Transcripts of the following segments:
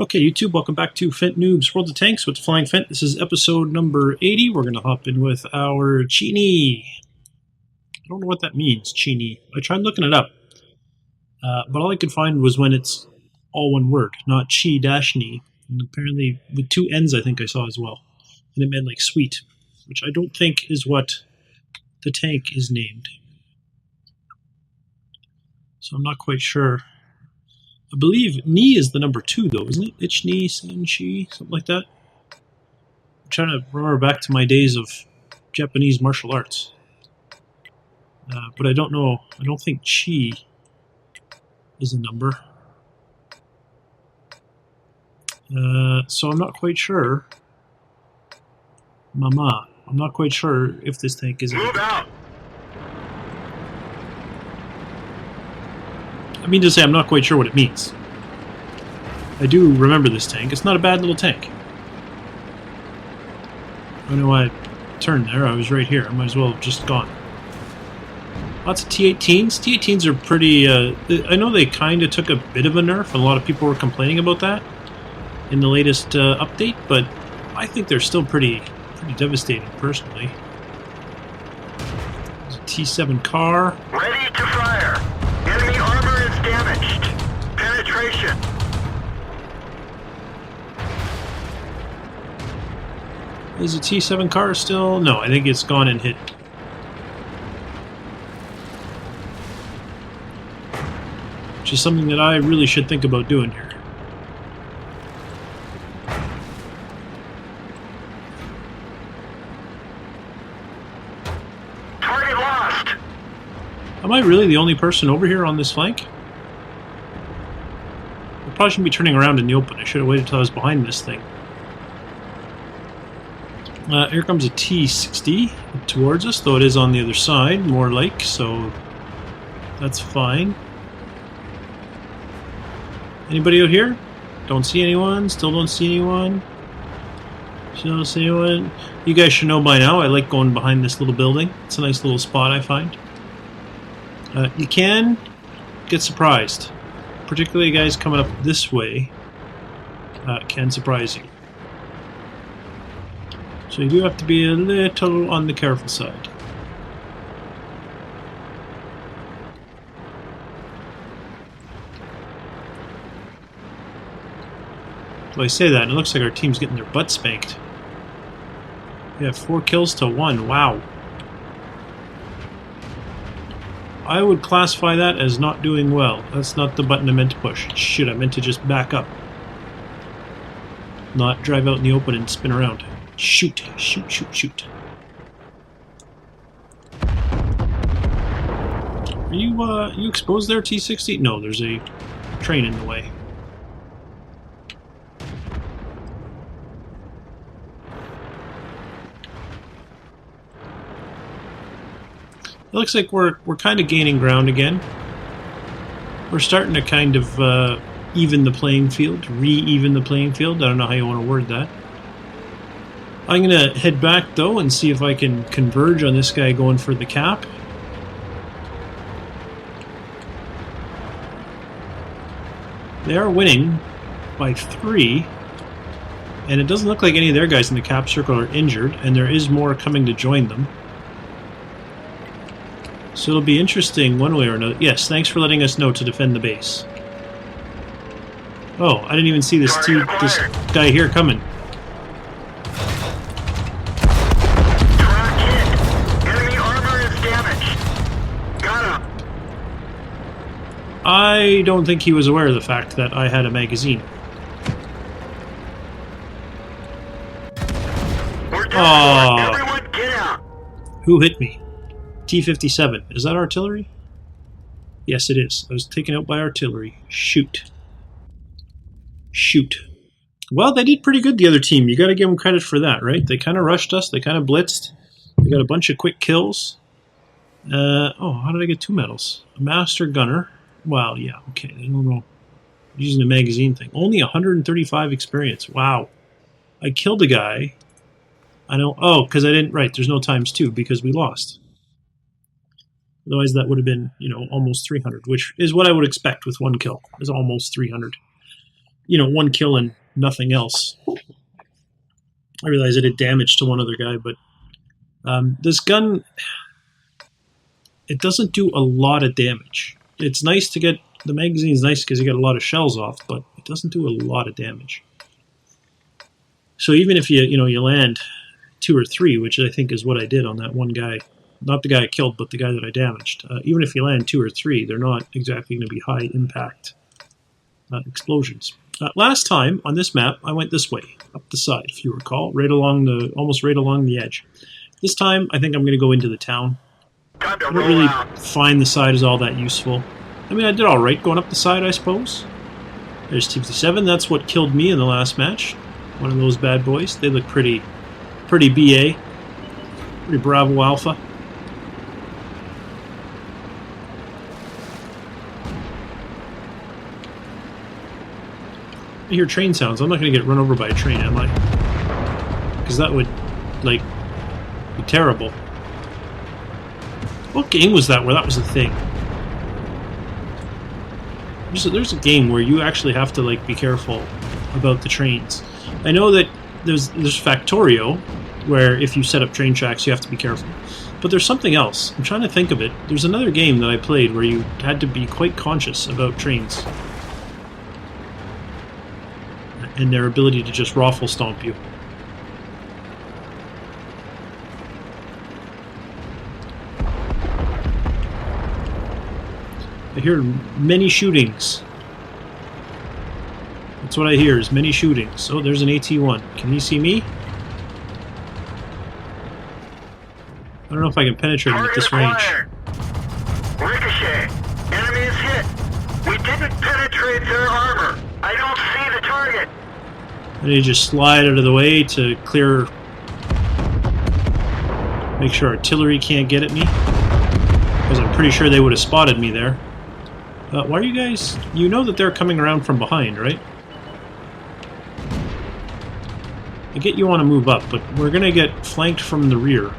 Okay, YouTube, welcome back to Phent Noobs World of Tanks with the Flying Phent. This is episode number 80. We're going to hop in with our Chini. I don't know what that means, Chini. I tried looking it up, but all I could find was when it's all one word, not chi-ni. And apparently with two N's I think I saw as well. And it meant like sweet, which I don't think is what the tank is named. So I'm not quite sure. I believe ni is the number 2, though, isn't it? Ich, ni, san, shi, something like that. I'm trying to remember back to my days of Japanese martial arts. But I don't know. I don't think chi is a number. So I'm not quite sure. Mama. I'm not quite sure if this tank is... Move out! I mean to say I'm not quite sure what it means. I do remember this tank. It's not a bad little tank. I don't know why I turned there. I was right here. I might as well have just gone. Lots of T-18s. T-18s are pretty... I know they kind of took a bit of a nerf. A lot of people were complaining about that in the latest update, but I think they're still pretty devastating, personally. There's a T-7 car. Ready to fire! Enemy armor is damaged. Penetration. Is a T-7 car still? No, I think it's gone and hit. Which is something that I really should think about doing here. Target lost. Am I really the only person over here on this flank? I probably shouldn't be turning around in the open. I should have waited until I was behind this thing. Here comes a T-60 towards us, though it is on the other side, more like, so that's fine. Anybody out here? Don't see anyone. Still don't see anyone. Still don't see anyone. You guys should know by now, I like going behind this little building. It's a nice little spot, I find. You can get surprised. Particularly guys coming up this way can surprise you. So you do have to be a little on the careful side. So I say that, and it looks like our team's getting their butt spanked. Yeah, 4 kills to 1. Wow. I would classify that as not doing well. That's not the button I meant to push. Shit, I meant to just back up. Not drive out in the open and spin around. Shoot, shoot, shoot, shoot. Are you exposed there, T-60? No, there's a train in the way. It looks like we're kind of gaining ground again. We're starting to kind of even the playing field, re-even the playing field. I don't know how you want to word that. I'm going to head back, though, and see if I can converge on this guy going for the cap. They are winning by 3, and it doesn't look like any of their guys in the cap circle are injured, and there is more coming to join them. So it'll be interesting one way or another. Yes, thanks for letting us know to defend the base. Oh, I didn't even see this guy here coming. I don't think he was aware of the fact that I had a magazine. Everyone get out. Who hit me? T-57. Is that artillery? Yes, it is. I was taken out by artillery. Shoot. Shoot. Well, they did pretty good, the other team. You got to give them credit for that, right? They kind of rushed us. They kind of blitzed. They got a bunch of quick kills. Oh, how did I get 2 medals? A master gunner. Well, yeah, okay. I don't know. Using a magazine thing. Only 135 experience. Wow. I killed a guy. I know. Oh, because I didn't. Right, there's no ×2 because we lost. Otherwise, that would have been, you know, almost 300, which is what I would expect with 1 kill. Is almost 300. one kill and nothing else. I realize I did damage to one other guy, but this gun, it doesn't do a lot of damage. It's nice to get, the magazine's nice because you get a lot of shells off, but it doesn't do a lot of damage. So even if you land 2 or 3, which I think is what I did on that one guy, not the guy I killed, but the guy that I damaged, even if you land 2 or 3, they're not exactly going to be high impact explosions. Last time on this map, I went this way, up the side, if you recall, almost right along the edge. This time, I think I'm going to go into the town. I don't really find the side is all that useful. I mean, I did all right going up the side, I suppose. There's T57. That's what killed me in the last match. One of those bad boys. They look pretty BA, pretty Bravo Alpha. I hear train sounds. I'm not going to get run over by a train, am I? Because that would, be terrible. What game was that where that was a thing? There's a game where you actually have to, be careful about the trains. I know that there's Factorio, where if you set up train tracks, you have to be careful. But there's something else. I'm trying to think of it. There's another game that I played where you had to be quite conscious about trains and their ability to just raffle stomp you. I hear many shootings. That's what I hear, is many shootings. Oh, there's an AT-1. Can he see me? I don't know if I can penetrate him at this range. Ricochet. Enemy is hit. We didn't penetrate their armor. I don't see the target. I need to just slide out of the way to clear... Make sure artillery can't get at me. Because I'm pretty sure they would have spotted me there. Why are you guys... You know that they're coming around from behind, right? I get you want to move up, but we're going to get flanked from the rear.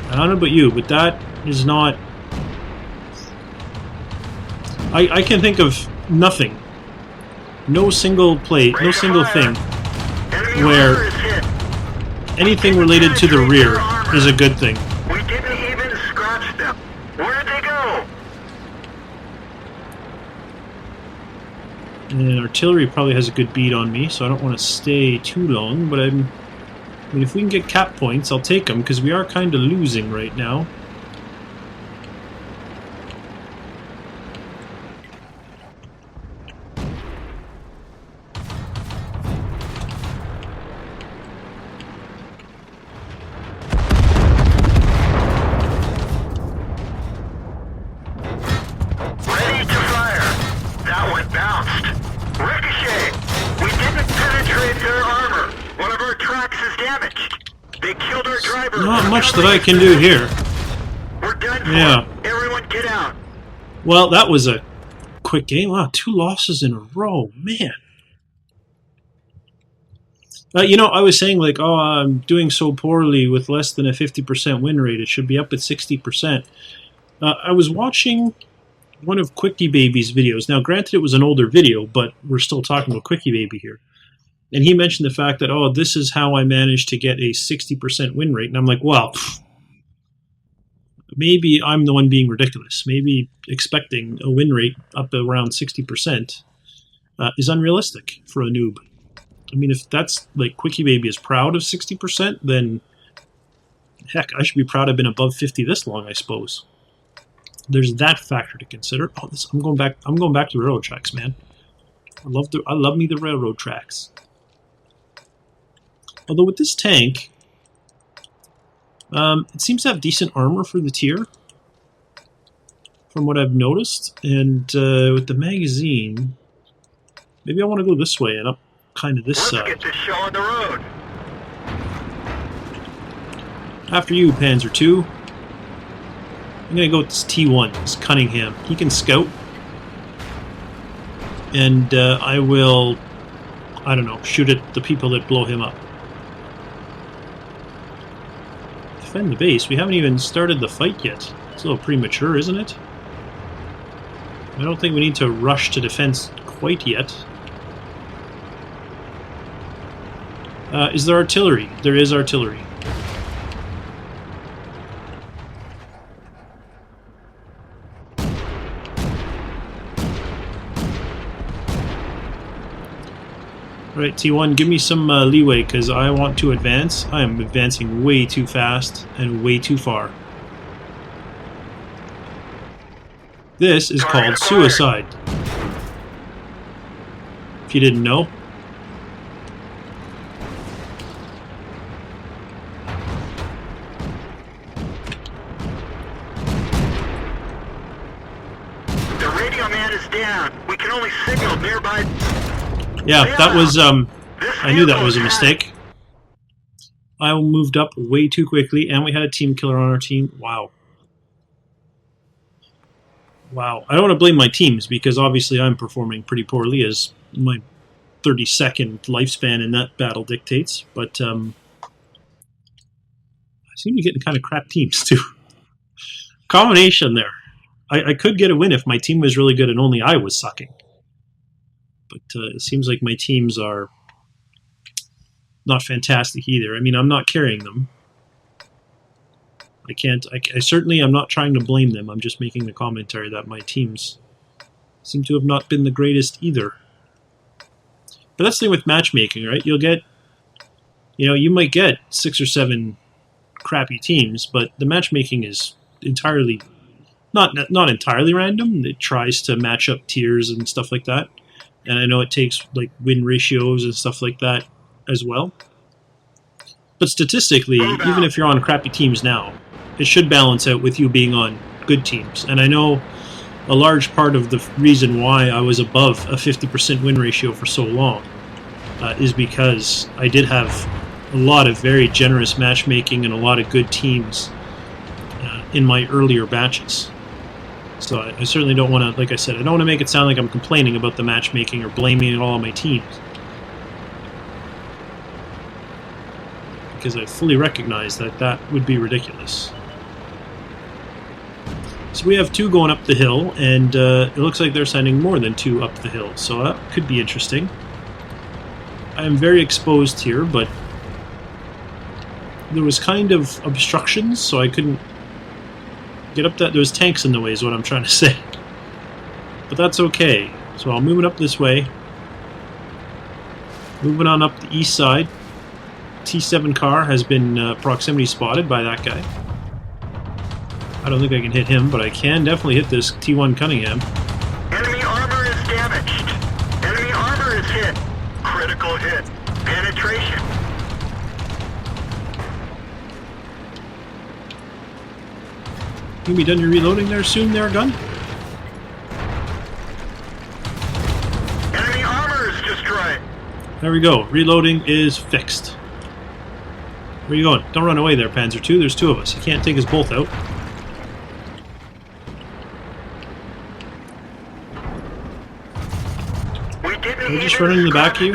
I don't know about you, but that is not... I can think of nothing. No single plate, no single thing where anything related to the rear is a good thing. We didn't even scratch them. Where'd they go? And artillery probably has a good beat on me, so I don't want to stay too long, but I mean, if we can get cap points, I'll take them, because we are kind of losing right now. Ready to fire. That one bounced. Ricochet. We didn't penetrate their armor. One of our tracks is damaged. They killed our driver. Not much that I can do here. We're done for. Yeah. Everyone get out. Well, that was a quick game. Wow, 2 losses in a row. Man. I was saying, I'm doing so poorly with less than a 50% win rate. It should be up at 60%. I was watching one of QuickyBaby's videos. Now, granted, it was an older video, but we're still talking about QuickyBaby here. And he mentioned the fact that, this is how I managed to get a 60% win rate. And I'm like, well, maybe I'm the one being ridiculous. Maybe expecting a win rate up around 60% is unrealistic for a noob. I mean, if that's, QuickyBaby is proud of 60%, then, heck, I should be proud I've been above 50 this long, I suppose. There's that factor to consider. I'm going back to the railroad tracks, man. I love me the railroad tracks. Although with this tank, it seems to have decent armor for the tier, from what I've noticed. And with the magazine, maybe I want to go this way and up kind of this side. Let's get this show on the road. After you, Panzer II. I'm going to go with this T1, this Cunningham. He can scout. And I will, I don't know, shoot at the people that blow him up. Defend the base. We haven't even started the fight yet. It's a little premature, isn't it? I don't think we need to rush to defense quite yet. Is there artillery? There is artillery. Alright, T1, give me some leeway, because I want to advance. I am advancing way too fast and way too far. This is called suicide. If you didn't know. The radio man is down. We can only signal nearby. Yeah, that was, I knew that was a mistake. I moved up way too quickly, and we had a team killer on our team. Wow. Wow. I don't want to blame my teams, because obviously I'm performing pretty poorly, as my 30-second lifespan in that battle dictates, but I seem to be getting kind of crap teams, too. Combination there. I could get a win if my team was really good and only I was sucking. But it seems like my teams are not fantastic either. I mean, I'm not carrying them. I certainly am not trying to blame them. I'm just making the commentary that my teams seem to have not been the greatest either. But that's the thing with matchmaking, right? You'll get, you might get 6 or 7 crappy teams, but the matchmaking is entirely, not entirely random. It tries to match up tiers and stuff like that. And I know it takes like win ratios and stuff like that as well. But statistically, even if you're on crappy teams now, it should balance out with you being on good teams. And I know a large part of the reason why I was above a 50% win ratio for so long is because I did have a lot of very generous matchmaking and a lot of good teams in my earlier batches. So I certainly don't want to, like I said, I don't want to make it sound like I'm complaining about the matchmaking or blaming it all on my teams. Because I fully recognize that that would be ridiculous. So we have 2 going up the hill, and it looks like they're sending more than 2 up the hill, so that could be interesting. I am very exposed here, but there was kind of obstructions, so I couldn't get up that. There was tanks in the way is what I'm trying to say. But that's okay. So I'll move it up this way. Moving on up the east side. T7 car has been proximity spotted by that guy. I don't think I can hit him, but I can definitely hit this T1 Cunningham. Enemy armor is damaged. Enemy armor is hit. Critical hit. Penetration. You be done your reloading there soon there, gun? Enemy armor is destroyed. There we go. Reloading is fixed. Where are you going? Don't run away there, Panzer II. There's 2 of us. You can't take us both out. Are we just running in the back of you?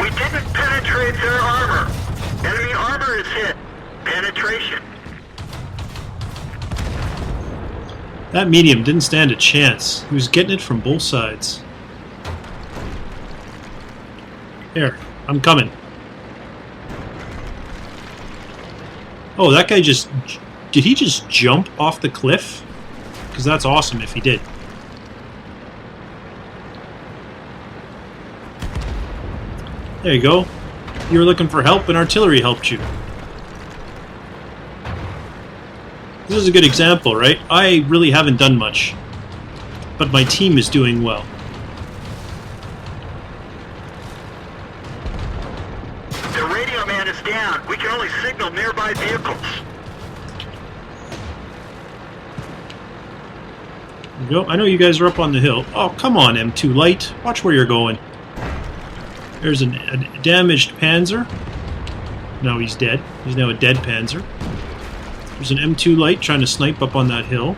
We didn't penetrate their armor. Enemy armor is hit. Penetration. That medium didn't stand a chance. He was getting it from both sides. Here, I'm coming. Oh, that guy just... Did he just jump off the cliff? Because that's awesome if he did. There you go. You were looking for help and artillery helped you. This is a good example, right? I really haven't done much, but my team is doing well. The radio man is down. We can only signal nearby vehicles. There you go. I know you guys are up on the hill. Oh, come on, M2 Light. Watch where you're going. There's a damaged Panzer. No, he's dead. He's now a dead Panzer. There's an M2 Light trying to snipe up on that hill.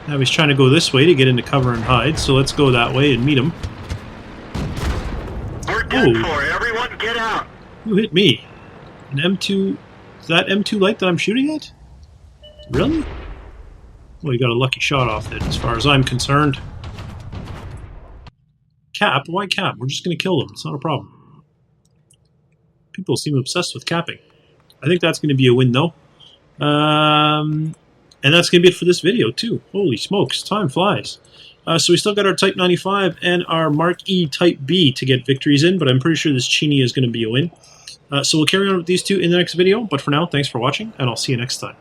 Now he's trying to go this way to get into cover and hide, so let's go that way and meet him. We're done for. Everyone get out. Who hit me? An M2 Is that M2 light that I'm shooting at? Really? Well, you got a lucky shot off it, as far as I'm concerned. Cap? Why cap? We're just going to kill them. It's not a problem. People seem obsessed with capping. I think that's going to be a win, though. And that's going to be it for this video, too. Holy smokes, time flies. So we still got our Type 95 and our Mark E Type B to get victories in, but I'm pretty sure this Chini is going to be a win. So we'll carry on with these two in the next video, but for now, thanks for watching, and I'll see you next time.